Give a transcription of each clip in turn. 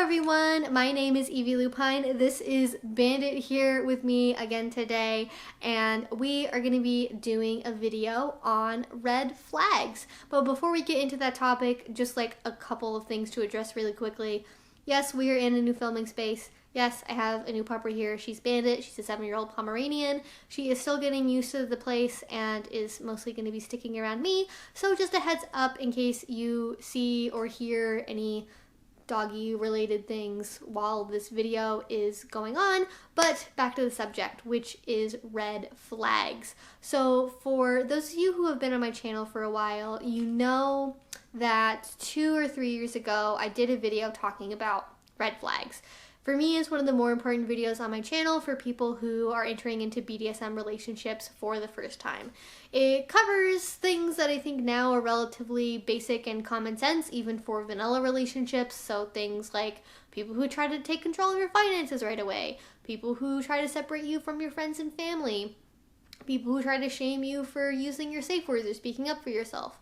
everyone, my name is Evie Lupine. This is Bandit here with me again today, and we are going to be doing a video on red flags. But before we get into that topic, just like a couple of things to address really quickly. Yes, we are in a new filming space. Yes, I have a new pupper here. She's Bandit. She's a 7-year-old Pomeranian. She is still getting used to the place and is mostly going to be sticking around me. So just a heads up in case you see or hear any doggy related things while this video is going on. But back to the subject, which is red flags. So for those of you who have been on my channel for a while, you know that 2 or 3 years ago I did a video talking about red flags. For me, it's one of the more important videos on my channel for people who are entering into BDSM relationships for the first time. It covers things that I think now are relatively basic and common sense, even for vanilla relationships. So things like people who try to take control of your finances right away, people who try to separate you from your friends and family, people who try to shame you for using your safe words or speaking up for yourself.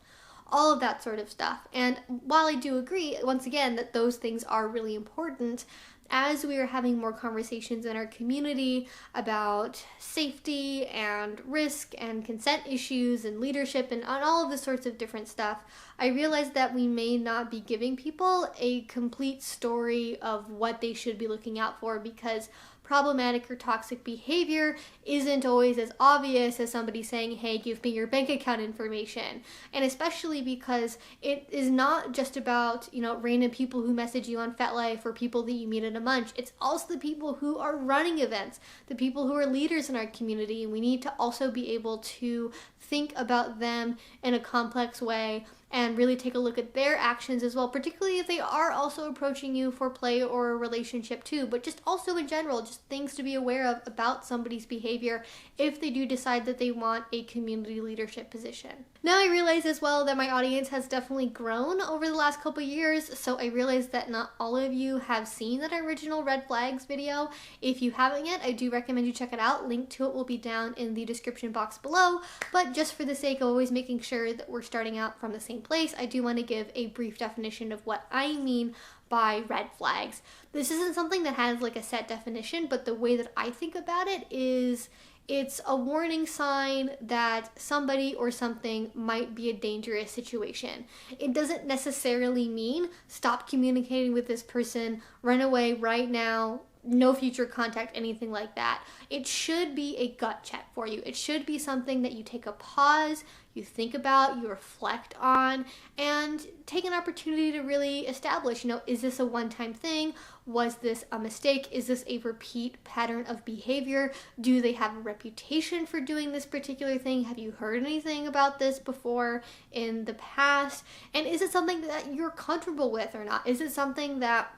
All of that sort of stuff. And while I do agree, once again, that those things are really important, as we are having more conversations in our community about safety and risk and consent issues and leadership and on all of the sorts of different stuff, I realized that we may not be giving people a complete story of what they should be looking out for, because problematic or toxic behavior isn't always as obvious as somebody saying, hey, give me your bank account information. And especially because it is not just about, random people who message you on FetLife or people that you meet at a munch. It's also the people who are running events, the people who are leaders in our community. And we need to also be able to think about them in a complex way and really take a look at their actions as well, particularly if they are also approaching you for play or a relationship too, but just also in general, just things to be aware of about somebody's behavior if they do decide that they want a community leadership position. Now I realize as well that my audience has definitely grown over the last couple years, so I realize that not all of you have seen that original red flags video. If you haven't yet, I do recommend you check it out. Link to it will be down in the description box below, but just for the sake of always making sure that we're starting out from the same place, I do want to give a brief definition of what I mean by red flags. This isn't something that has like a set definition, but the way that I think about it is it's a warning sign that somebody or something might be a dangerous situation. It doesn't necessarily mean stop communicating with this person, run away right now, no future contact, anything like that. It should be a gut check for you. It should be something that you take a pause, you think about, you reflect on, and take an opportunity to really establish, is this a one-time thing? Was this a mistake? Is this a repeat pattern of behavior? Do they have a reputation for doing this particular thing? Have you heard anything about this before in the past? And is it something that you're comfortable with or not? Is it something that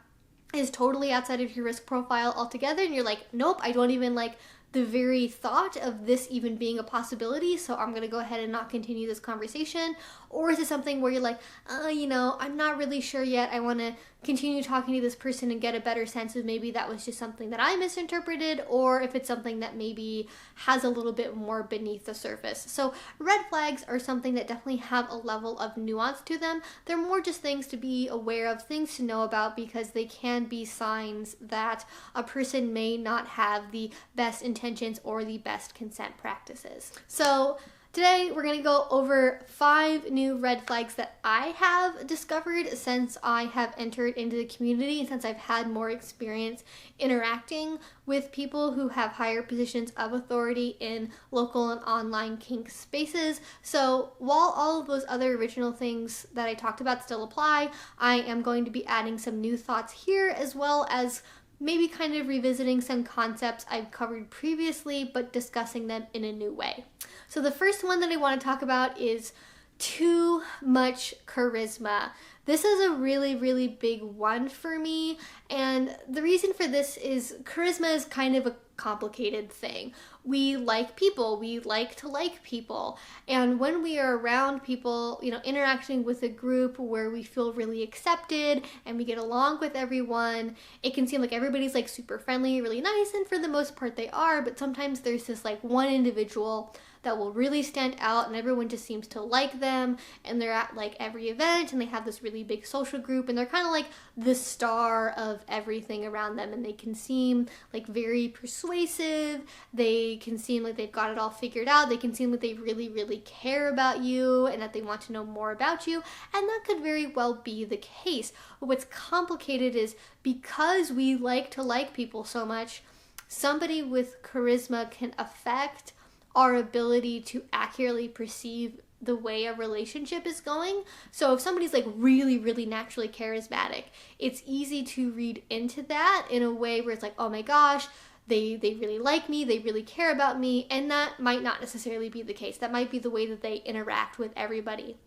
is totally outside of your risk profile altogether and you're like, nope, I don't even like the very thought of this even being a possibility, so I'm gonna go ahead and not continue this conversation? Or is it something where you're like, I'm not really sure yet, I want to continue talking to this person and get a better sense of maybe that was just something that I misinterpreted, or if it's something that maybe has a little bit more beneath the surface. So red flags are something that definitely have a level of nuance to them. They're more just things to be aware of, things to know about, because they can be signs that a person may not have the best intentions or the best consent practices. So today, we're going to go over 5 new red flags that I have discovered since I have entered into the community and since I've had more experience interacting with people who have higher positions of authority in local and online kink spaces. So while all of those other original things that I talked about still apply, I am going to be adding some new thoughts here, as well as maybe kind of revisiting some concepts I've covered previously, but discussing them in a new way. So the first one that I want to talk about is too much charisma. This is a really, really big one for me, and the reason for this is charisma is kind of a complicated thing. We like people, we like to like people, and when we are around people, interacting with a group where we feel really accepted and we get along with everyone, it can seem like everybody's like super friendly, really nice, and for the most part they are, but sometimes there's this like one individual that will really stand out, and everyone just seems to like them, and they're at like every event, and they have this really big social group, and they're kind of like the star of everything around them, and they can seem like very persuasive, they can seem like they've got it all figured out, they can seem like they really, really care about you and that they want to know more about you, and that could very well be the case. But what's complicated is because we like to like people so much, somebody with charisma can affect our ability to accurately perceive the way a relationship is going. So if somebody's like really, really naturally charismatic, it's easy to read into that in a way where it's like, oh my gosh, they really like me, they really care about me, and that might not necessarily be the case. That might be the way that they interact with everybody.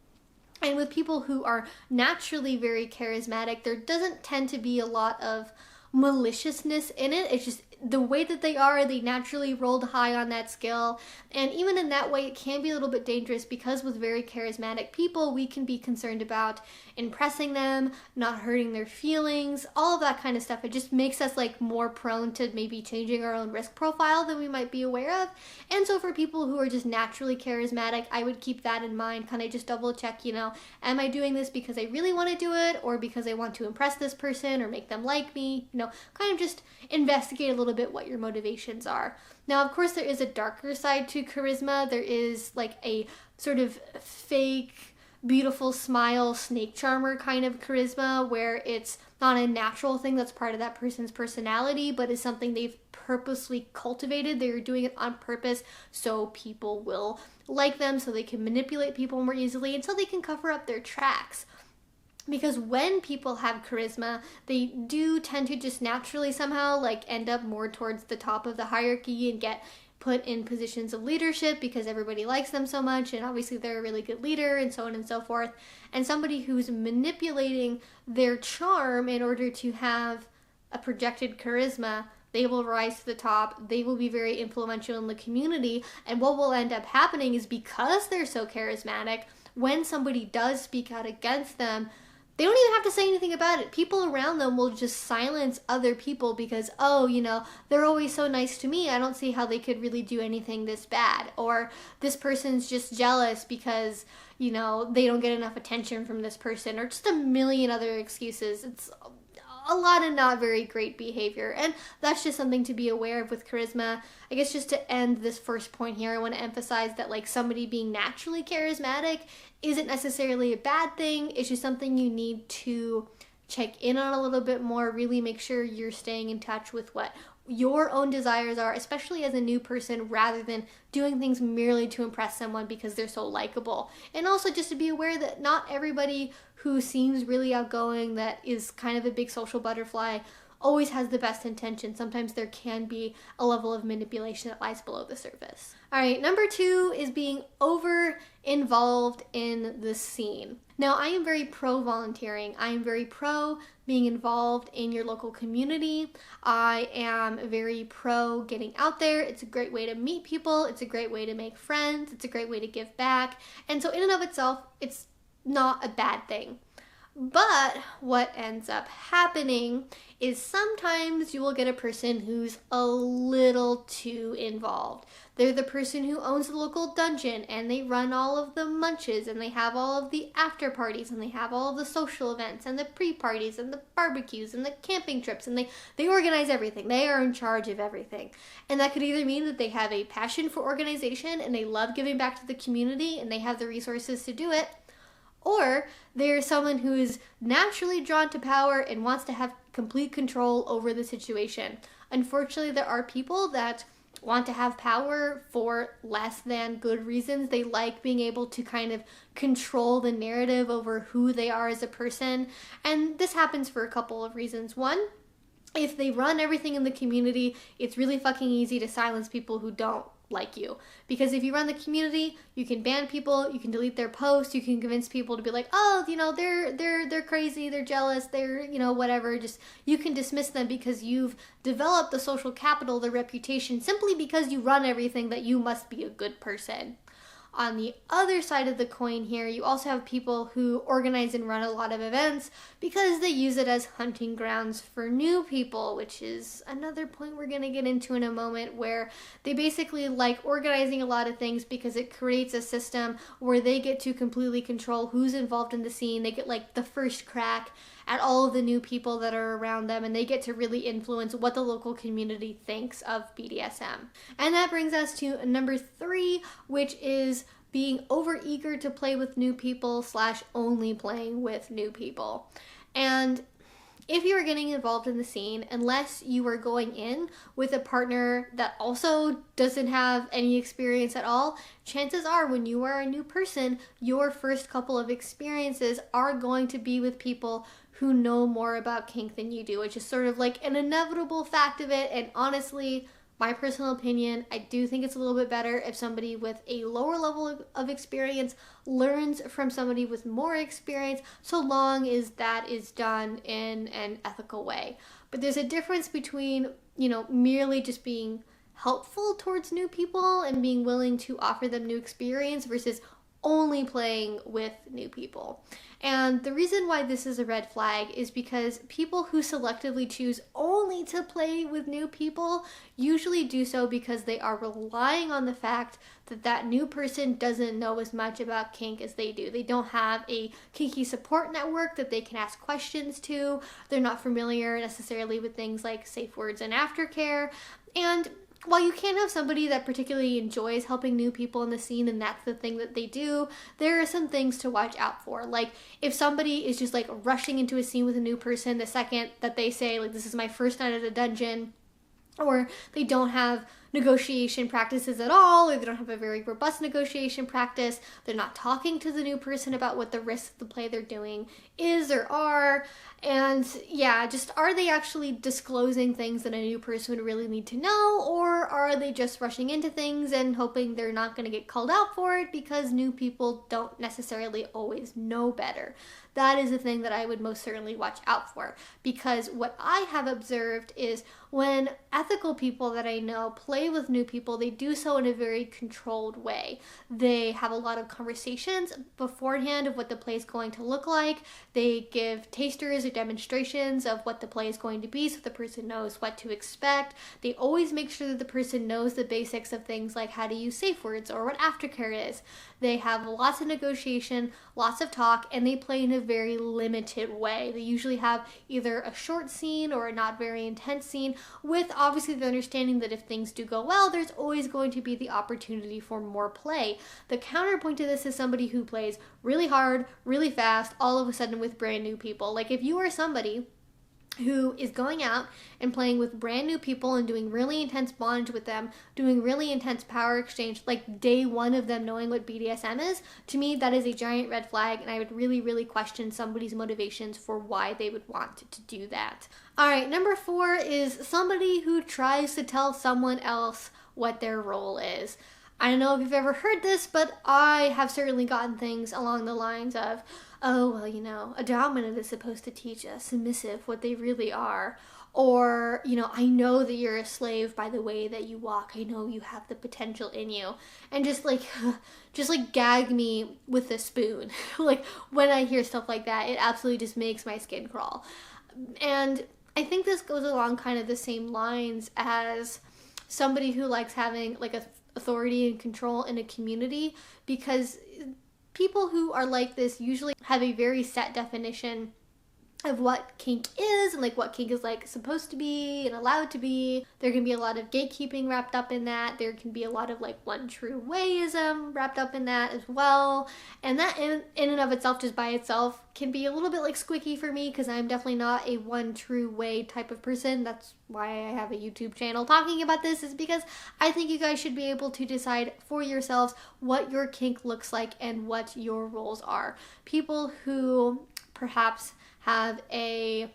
And with people who are naturally very charismatic, there doesn't tend to be a lot of maliciousness in it. It's just the way that they naturally rolled high on that scale. And even in that way, it can be a little bit dangerous because with very charismatic people, we can be concerned about impressing them, not hurting their feelings, all of that kind of stuff. It just makes us like more prone to maybe changing our own risk profile than we might be aware of. And so for people who are just naturally charismatic, I would keep that in mind. Kind of just double check, am I doing this because I really want to do it, or because I want to impress this person or make them like me? Kind of just investigate a little bit what your motivations are. Now, of course, there is a darker side to charisma. There is like a sort of fake, beautiful smile, snake charmer kind of charisma where it's not a natural thing that's part of that person's personality, but is something they've purposely cultivated. They're doing it on purpose so people will like them, so they can manipulate people more easily, and so they can cover up their tracks. Because when people have charisma, they do tend to just naturally somehow like end up more towards the top of the hierarchy and get put in positions of leadership because everybody likes them so much, and obviously they're a really good leader, and so on and so forth. And somebody who's manipulating their charm in order to have a projected charisma, they will rise to the top, they will be very influential in the community, and what will end up happening is because they're so charismatic, when somebody does speak out against them, they don't even have to say anything about it. People around them will just silence other people because, they're always so nice to me. I don't see how they could really do anything this bad. Or this person's just jealous because, they don't get enough attention from this person. Or just a million other excuses. It's a lot of not very great behavior. And that's just something to be aware of with charisma. I guess just to end this first point here, I want to emphasize that like somebody being naturally charismatic isn't necessarily a bad thing. It's just something you need to check in on a little bit more, really make sure you're staying in touch with what your own desires are, especially as a new person, rather than doing things merely to impress someone because they're so likable. And also just to be aware that not everybody who seems really outgoing, that is kind of a big social butterfly, always has the best intention. Sometimes there can be a level of manipulation that lies below the surface. All right, number 2 is being over involved in the scene. Now, I am very pro volunteering. I am very pro being involved in your local community. I am very pro getting out there. It's a great way to meet people. It's a great way to make friends. It's a great way to give back. And so in and of itself, it's not a bad thing. But what ends up happening is sometimes you will get a person who's a little too involved. They're the person who owns the local dungeon, and they run all of the munches, and they have all of the after parties, and they have all of the social events, and the pre-parties, and the barbecues, and the camping trips, and they organize everything. They are in charge of everything. And that could either mean that they have a passion for organization, and they love giving back to the community, and they have the resources to do it, or they're someone who is naturally drawn to power and wants to have complete control over the situation. Unfortunately, there are people that want to have power for less than good reasons. They like being able to kind of control the narrative over who they are as a person. And this happens for a couple of reasons. One, if they run everything in the community, it's really fucking easy to silence people who don't like you. Because if you run the community, you can ban people, you can delete their posts, you can convince people to be like, oh, they're crazy, they're jealous, they're, whatever. Just, you can dismiss them because you've developed the social capital, the reputation, simply because you run everything, that you must be a good person. On the other side of the coin here, you also have people who organize and run a lot of events because they use it as hunting grounds for new people, which is another point we're going to get into in a moment, where they basically like organizing a lot of things because it creates a system where they get to completely control who's involved in the scene. They get like the first crack at all of the new people that are around them, and they get to really influence what the local community thinks of BDSM. And that brings us to number 3, which is being overeager to play with new people / only playing with new people. And if you are getting involved in the scene, unless you are going in with a partner that also doesn't have any experience at all, chances are when you are a new person, your first couple of experiences are going to be with people who know more about kink than you do, which is sort of like an inevitable fact of it. And honestly, my personal opinion, I do think it's a little bit better if somebody with a lower level of experience learns from somebody with more experience, so long as that is done in an ethical way. But there's a difference between, merely just being helpful towards new people and being willing to offer them new experience versus only playing with new people. And the reason why this is a red flag is because people who selectively choose only to play with new people usually do so because they are relying on the fact that that new person doesn't know as much about kink as they do. They don't have a kinky support network that they can ask questions to. They're not familiar necessarily with things like safe words and aftercare. And while you can have somebody that particularly enjoys helping new people in the scene and that's the thing that they do, there are some things to watch out for. Like if somebody is just like rushing into a scene with a new person the second that they say like, this is my first night at a dungeon, or they don't have negotiation practices at all, or they don't have a very robust negotiation practice, they're not talking to the new person about what the risks of the play they're doing is or are, and just are they actually disclosing things that a new person would really need to know, or are they just rushing into things and hoping they're not going to get called out for it because new people don't necessarily always know better. That is the thing that I would most certainly watch out for, because what I have observed is when ethical people that I know play with new people, they do so in a very controlled way. They have a lot of conversations beforehand of what the play is going to look like. They give tasters or demonstrations of what the play is going to be so the person knows what to expect. They always make sure that the person knows the basics of things like how to use safe words or what aftercare is. They have lots of negotiation, lots of talk, and they play in a very limited way. They usually have either a short scene or a not very intense scene, with obviously the understanding that if things do go well, there's always going to be the opportunity for more play. The counterpoint to this is somebody who plays really hard, really fast, all of a sudden with brand new people. Like if you are somebody who is going out and playing with brand new people and doing really intense bondage with them, doing really intense power exchange, like day one of them knowing what BDSM is, to me that is a giant red flag, and I would really, really question somebody's motivations for why they would want to do that. Alright, number 4 is somebody who tries to tell someone else what their role is. I don't know if you've ever heard this, but I have certainly gotten things along the lines of, oh, well, a dominant is supposed to teach a submissive what they really are. Or, I know that you're a slave by the way that you walk. I know you have the potential in you. And just gag me with a spoon. Like, when I hear stuff like that, it absolutely just makes my skin crawl. And I think this goes along kind of the same lines as somebody who likes having, like, authority and control in a community, because people who are like this usually have a very set definition of what kink is and like what kink is like supposed to be and allowed to be. There can be a lot of gatekeeping wrapped up in that. There can be a lot of like one true wayism wrapped up in that as well. And that in and of itself, just by itself, can be a little bit like squicky for me, because I'm definitely not a one true way type of person. That's why I have a YouTube channel talking about this, is because I think you guys should be able to decide for yourselves what your kink looks like and what your roles are. People who perhaps have a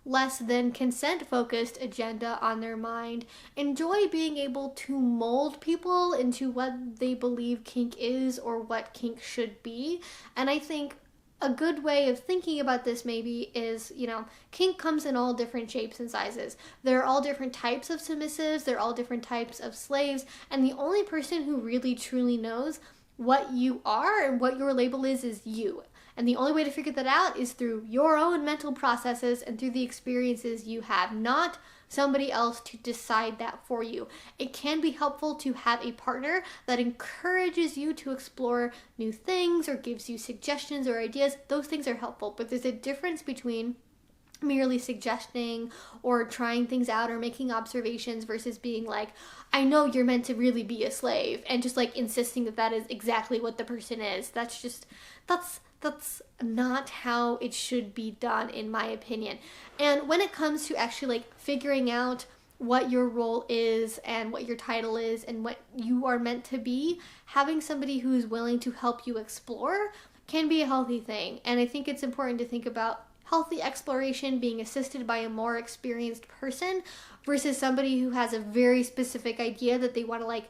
less than consent focused agenda on their mind enjoy being able to mold people into what they believe kink is or what kink should be. And I think a good way of thinking about this maybe is, kink comes in all different shapes and sizes. There are all different types of submissives, there are all different types of slaves, and the only person who really truly knows what you are and what your label is you. And the only way to figure that out is through your own mental processes and through the experiences you have, not somebody else to decide that for you. It can be helpful to have a partner that encourages you to explore new things or gives you suggestions or ideas. Those things are helpful, but there's a difference between merely suggesting or trying things out or making observations versus being like, I know you're meant to really be a slave, and just like insisting that that is exactly what the person is. That's not how it should be done, in my opinion. And when it comes to actually like figuring out what your role is and what your title is and what you are meant to be, having somebody who's willing to help you explore can be a healthy thing. And I think it's important to think about healthy exploration being assisted by a more experienced person versus somebody who has a very specific idea that they want to like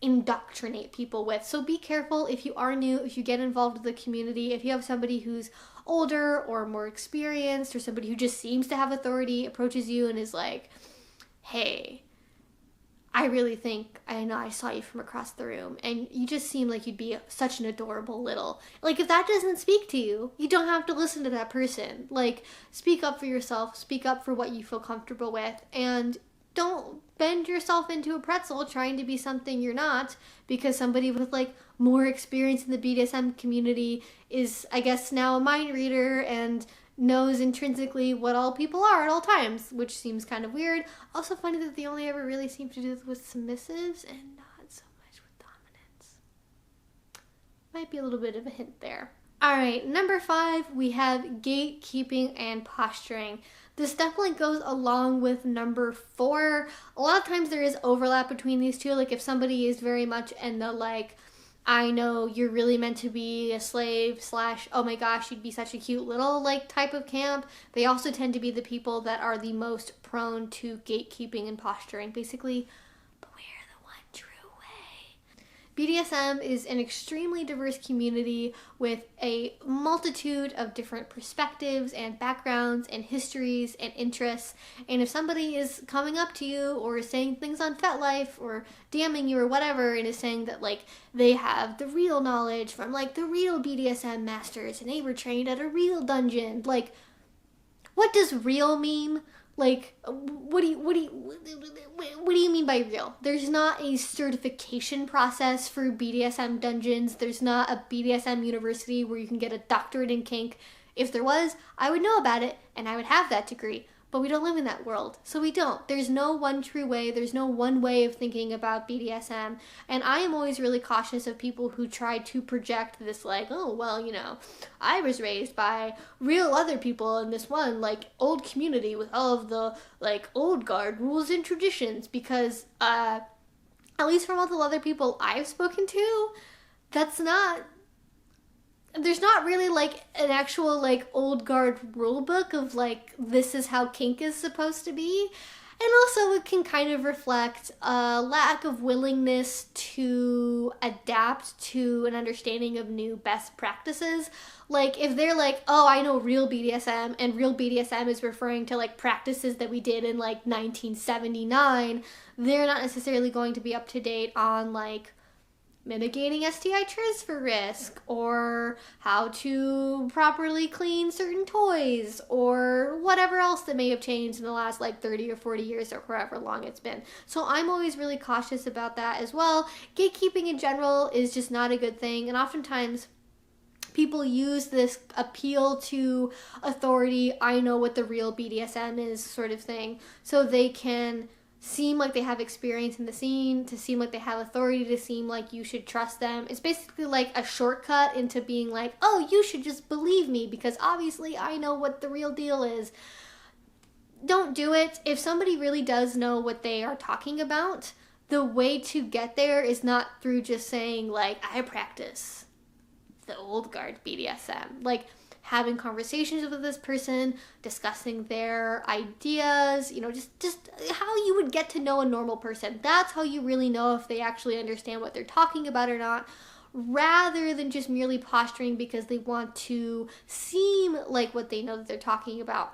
indoctrinate people with. So be careful if you are new, if you get involved with the community, if you have somebody who's older or more experienced or somebody who just seems to have authority approaches you and is like, hey, I really think I know I saw you from across the room and you just seem like you'd be such an adorable little, like if that doesn't speak to you, you don't have to listen to that person. Like, speak up for yourself, speak up for what you feel comfortable with, and don't bend yourself into a pretzel trying to be something you're not because somebody with like more experience in the BDSM community is, I guess, now a mind reader and knows intrinsically what all people are at all times, which seems kind of weird. Also funny that they only ever really seem to do this with submissives and not so much with dominants. Might be a little bit of a hint there. Alright, number 5, we have gatekeeping and posturing. This definitely goes along with number 4. A lot of times there is overlap between these two. Like if somebody is very much in the like, I know you're really meant to be a slave / oh my gosh, you'd be such a cute little like type of camp, they also tend to be the people that are the most prone to gatekeeping and posturing. Basically, beware the one true way. BDSM is an extremely diverse community with a multitude of different perspectives and backgrounds and histories and interests. And if somebody is coming up to you or is saying things on FetLife or DMing you or whatever and is saying that like they have the real knowledge from like the real BDSM masters and they were trained at a real dungeon, like what does real mean? Like, what do you mean by real? There's not a certification process for BDSM dungeons. There's not a BDSM university where you can get a doctorate in kink. If there was, I would know about it and I would have that degree. But we don't live in that world, so we don't. There's no one true way. There's no one way of thinking about BDSM. And I am always really cautious of people who try to project this like, oh, well, you know, I was raised by real other people in this one, like, old community with all of the, like, old guard rules and traditions. Because, at least from all the other people I've spoken to, there's not really like an actual like old guard rule book of like this is how kink is supposed to be. And also it can kind of reflect a lack of willingness to adapt to an understanding of new best practices. Like if they're like, oh, I know real BDSM, and real BDSM is referring to like practices that we did in like 1979, they're not necessarily going to be up to date on like mitigating STI transfer risk, or how to properly clean certain toys, or whatever else that may have changed in the last like 30 or 40 years or however long it's been. So I'm always really cautious about that as well. Gatekeeping in general is just not a good thing, and oftentimes people use this appeal to authority, I know what the real BDSM is sort of thing, so they can seem like they have experience in the scene, to seem like they have authority, to seem like you should trust them. It's basically like a shortcut into being like, oh, you should just believe me because obviously I know what the real deal is. Don't do it. If somebody really does know what they are talking about, the way to get there is not through just saying like, I practice the old guard BDSM. Like, having conversations with this person, discussing their ideas, you know, just how you would get to know a normal person. That's how you really know if they actually understand what they're talking about or not, rather than just merely posturing because they want to seem like what they know that they're talking about.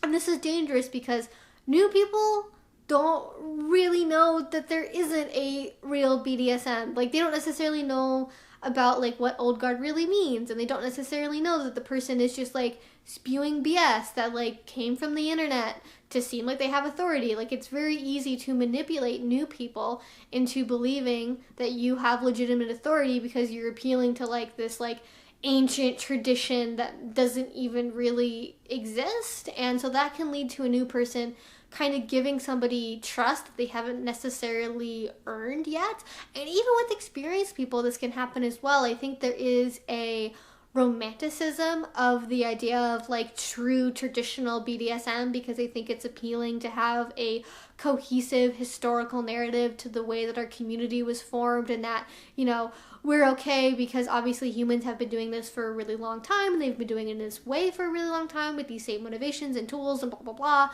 And this is dangerous because new people don't really know that there isn't a real BDSM. Like, they don't necessarily know about like what old guard really means, and they don't necessarily know that the person is just like spewing BS that like came from the internet to seem like they have authority. Like, it's very easy to manipulate new people into believing that you have legitimate authority because you're appealing to like this like ancient tradition that doesn't even really exist. And so that can lead to a new person kind of giving somebody trust that they haven't necessarily earned yet. And even with experienced people, this can happen as well. I think there is a romanticism of the idea of like true traditional BDSM because I think it's appealing to have a cohesive historical narrative to the way that our community was formed, and that, you know, we're okay because obviously humans have been doing this for a really long time, and they've been doing it in this way for a really long time with these same motivations and tools and blah blah blah.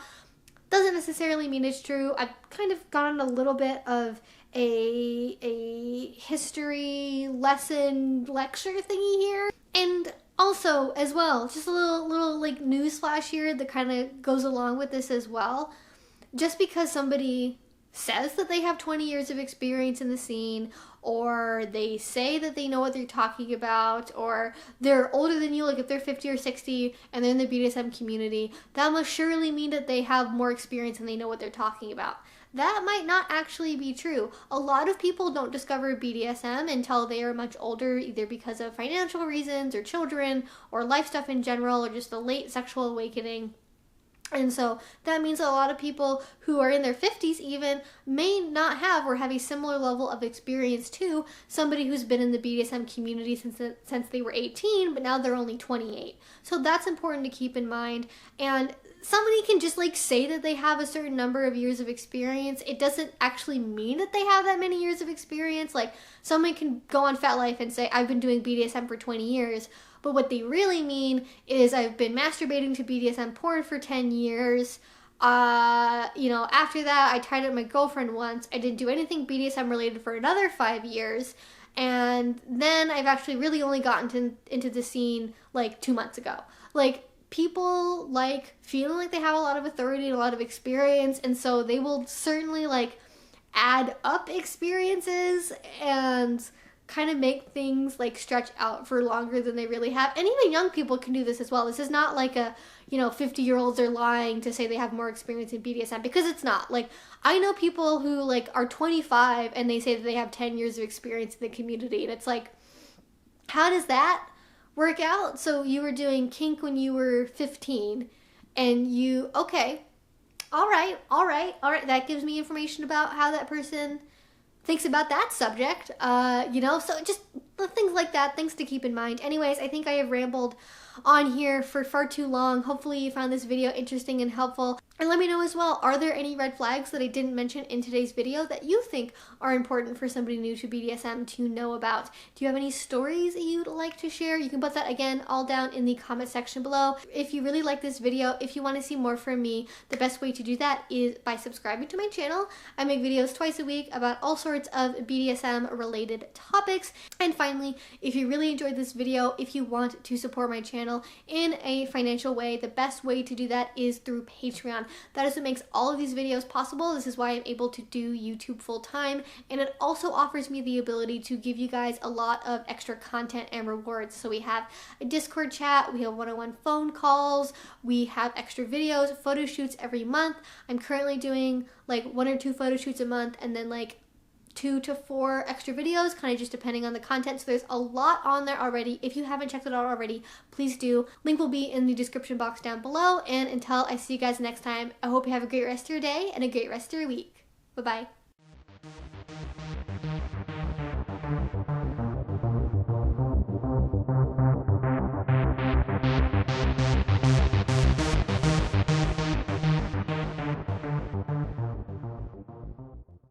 Doesn't necessarily mean it's true. I've kind of gotten a little bit of a history lesson lecture thingy here. And also, as well, just a little like news flash here that kind of goes along with this as well. Just because somebody says that they have 20 years of experience in the scene, or they say that they know what they're talking about, or they're older than you, like if they're 50 or 60 and they're in the BDSM community, that must surely mean that they have more experience and they know what they're talking about. That might not actually be true. A lot of people don't discover BDSM until they are much older, either because of financial reasons or children or life stuff in general, or just a late sexual awakening. And so that means a lot of people who are in their 50s even may not have or have a similar level of experience to somebody who's been in the BDSM community since they were 18, but now they're only 28. So that's important to keep in mind. And somebody can just like say that they have a certain number of years of experience. It doesn't actually mean that they have that many years of experience. Like, somebody can go on FetLife and say, I've been doing BDSM for 20 years. But what they really mean is I've been masturbating to BDSM porn for 10 years. After that, I tried it with my girlfriend once. I didn't do anything BDSM related for another 5 years. And then I've actually really only gotten into the scene like 2 months ago. Like, people like feeling like they have a lot of authority and a lot of experience. And so they will certainly like add up experiences and kind of make things like stretch out for longer than they really have. And even young people can do this as well. This is not like 50-year-olds are lying to say they have more experience in BDSM, because it's not. Like, I know people who like are 25 and they say that they have 10 years of experience in the community, and it's like, how does that work out? So you were doing kink when you were 15 and okay, all right, that gives me information about how that person thinks about that subject, so just things like that, things to keep in mind. Anyways, I think I have rambled on here for far too long. Hopefully you found this video interesting and helpful. And let me know as well, are there any red flags that I didn't mention in today's video that you think are important for somebody new to BDSM to know about? Do you have any stories that you'd like to share? You can put that again all down in the comment section below. If you really like this video, if you want to see more from me, the best way to do that is by subscribing to my channel. I make videos twice a week about all sorts of BDSM related topics. And finally, if you really enjoyed this video, if you want to support my channel in a financial way, the best way to do that is through Patreon. That is what makes all of these videos possible. This is why I'm able to do YouTube full time, and it also offers me the ability to give you guys a lot of extra content and rewards. So we have a Discord chat, we have one-on-one phone calls, we have extra videos, photo shoots every month. I'm currently doing like 1 or 2 photo shoots a month, and then like 2 to 4 extra videos, kind of just depending on the content. So there's a lot on there already. If you haven't checked it out already, please do. Link will be in the description box down below. And until I see you guys next time, I hope you have a great rest of your day and a great rest of your week. Bye-bye.